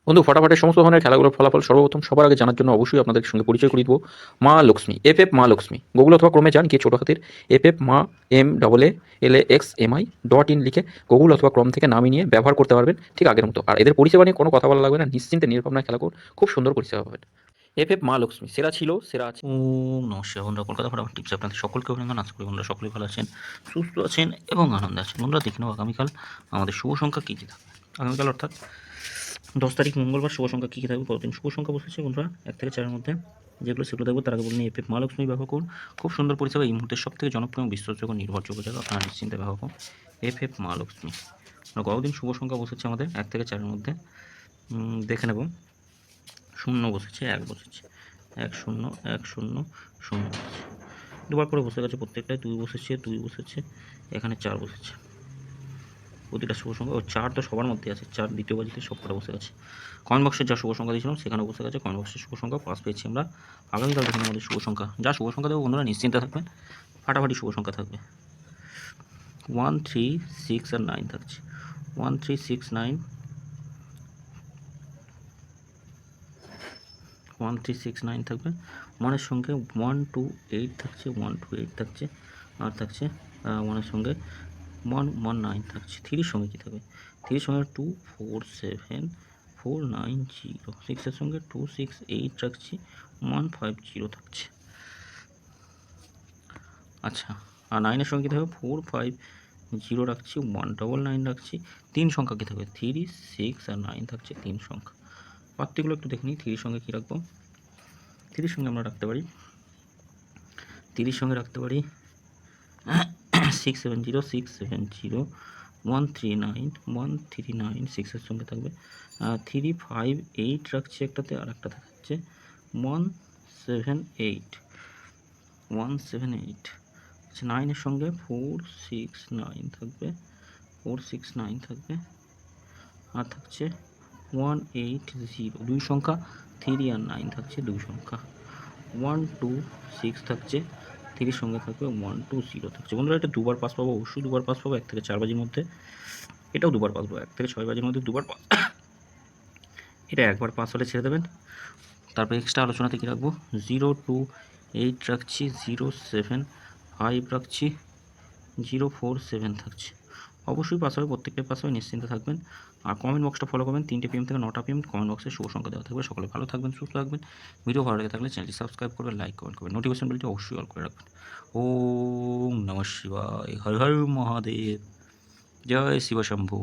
বন্ধু ফটাফটের সমস্ত ধরনের খেলাগুলোর ফলাফল সর্বপ্রথম সবার আগে জানার জন্য অবশ্যই আপনাদের সঙ্গে পরিচয় করিয়ে দেবো মা লক্ষ্মী এফ মা লক্ষ্মী গুগল অথবা ক্রমে যান গিয়ে ছোটো হাতের এফ মা MAALAXMI.in লিখে গুগল অথবা ক্রম থেকে নামিয়ে নিয়ে ব্যবহার করতে পারবেন ঠিক আগের মতো। আর এদের পরিষেবা নিয়ে কোনো কথা বলা লাগবে না, নিশ্চিন্তে নির্ভাবনায় খেলা করুন, খুব সুন্দর পরিষেবা পাবেন। এফ মা লক্ষ্মী সেরা ছিল, সেরা আছে। ওম নমস্কার বন্ধুরা, কলকাতা ফটাফট টিপস আপনাদের সকলকে অভিনন্দন। আশা করি বন্ধুরা সকলেই ভালো আছেন, সুস্থ আছেন এবং আনন্দে আছেন। বন্ধুরা দেখে নেব আগামীকাল আমাদের শুভ সংখ্যা কী কী থাকবে। আগামীকাল অর্থাৎ 10 তারিখ মঙ্গলবার শুভ সংখ্যা কী কী থাকবে, কতদিন শুভ সংখ্যা বসেছে বন্ধুরা 1 থেকে 4-এর মধ্যে, যেগুলো সেগুলো দেখবো। তার আগে বলুন এফ মা লক্ষ্মী ব্যবহার করুন, খুব সুন্দর পরিষেবা, এই মুহূর্তে সব থেকে জনপ্রিয় এবং বিশ্বাসযোগ্য নির্ভরযোগ্য জায়গা, আপনারা নিশ্চিন্তে ব্যবহার করুন এফ মা লক্ষ্মী। কতদিন শুভ সংখ্যা বসেছে আমাদের 1 থেকে 4-এর মধ্যে দেখে নেব। 0 বসেছে, 1 বসেছে, 1 0 1 0 0 বসেছে, দুবার করে বসে গেছে প্রত্যেকটায়। 2 বসেছে, 2 বসেছে, এখানে 4 বসেছে। প্রতিটা শুভ সংখ্যা, ও 4 তো সবার মধ্যে আছে, 4 দ্বিতীয় বাজিতে সব কটা বসে গেছে। কমেন্ট বক্সে যা শুভ সংখ্যা দিয়েছিলাম সেখানে বসে গেছে। কমেন্ট বক্সের শুভ সংখ্যা পাস পেয়েছি আমরা। আগামীকাল দেখুন আমাদের শুভ সংখ্যা, যা শুভ সংখ্যা দেবো বন্ধুরা নিশ্চিন্তে থাকবেন, ফাটাফাটি শুভ সংখ্যা থাকবে। 1 3 6 আর 9 থাকছে। 1 3 6 9, 1 3 6 9 থাকবে। 1-এর সঙ্গে 1 2 8 থাকছে, 1 2 8 থাকছে, আর থাকছে 1-এর সঙ্গে 1 1 9 থাকছে। 3-এর সঙ্গে কী থাকবে, 3-এর সঙ্গে 2 4 7 4 9 0, 6-এর সঙ্গে 2 6 8 রাখছি, 1 5 0 থাকছে। আচ্ছা, আর 9-এর সঙ্গে কী থাকবে, 4 5 0 রাখছি, 1 9 9 রাখছি। 3 সংখ্যা কী থাকবে, 3 6 আর 9 থাকছে 3 সংখ্যা। পাত্রগুলো একটু দেখে নিই। 3-এর সঙ্গে কী রাখবো, 3-এর সঙ্গে আমরা রাখতে পারি, 3-এর সঙ্গে রাখতে পারি 6 7 0 6 7 0 1 3 9 1 3 9, 6-এর সঙ্গে থাকবে 3 5 8 রাখছি একটাতে, আর একটাতে থাকছে 1 7 8 1 7 8। আচ্ছা, 9-এর সঙ্গে 4 6 9 থাকবে, 4 6 9 থাকবে, আর থাকছে 1 8 0, 2 সংখ্যা। 3 আর 9 থাকছে 2 সংখ্যা। 1 2 6 থাকছে, 3-এর সঙ্গে থাকবে 1 2 0 থাকছে। বন্ধুরা এটা দুবার পাস পাবো, অবশ্যই দুবার পাস পাবো 1 থেকে 4 বাজির মধ্যে। এটাও দুবার পাস পাবো 1 থেকে 6 বাজির মধ্যে, দুবার পাস। এটা একবার পাস হলে ছেড়ে দেবেন। তারপর এক্সট্রা আলোচনাতে কী রাখবো, 0 2 8 রাখছি, 0 7 5 রাখছি, 0 4 7 থাকছে। অবশ্যই পাস হবে, প্রত্যেকটাই পাস হবে, নিশ্চিন্তে থাকবেন। আর কমেন্ট বক্সটা ফলো করবেন, 3টে PM থেকে 9টা PM কমেন্ট বক্সে শুভ সংখ্যা দেওয়া থাকবে। সকলে ভালো থাকবেন, সুস্থ থাকবেন। ভিডিও ভালো লেগে থাকলে চ্যানেলটি সাবস্ক্রাইব করবেন, লাইক কমেন্ট করবেন, নোটিফিকেশন বেলটি অবশ্যই অল করে রাখবেন। ওম নমঃ শিবায়, হর হর মহাদেব, জয় শিব শম্ভু।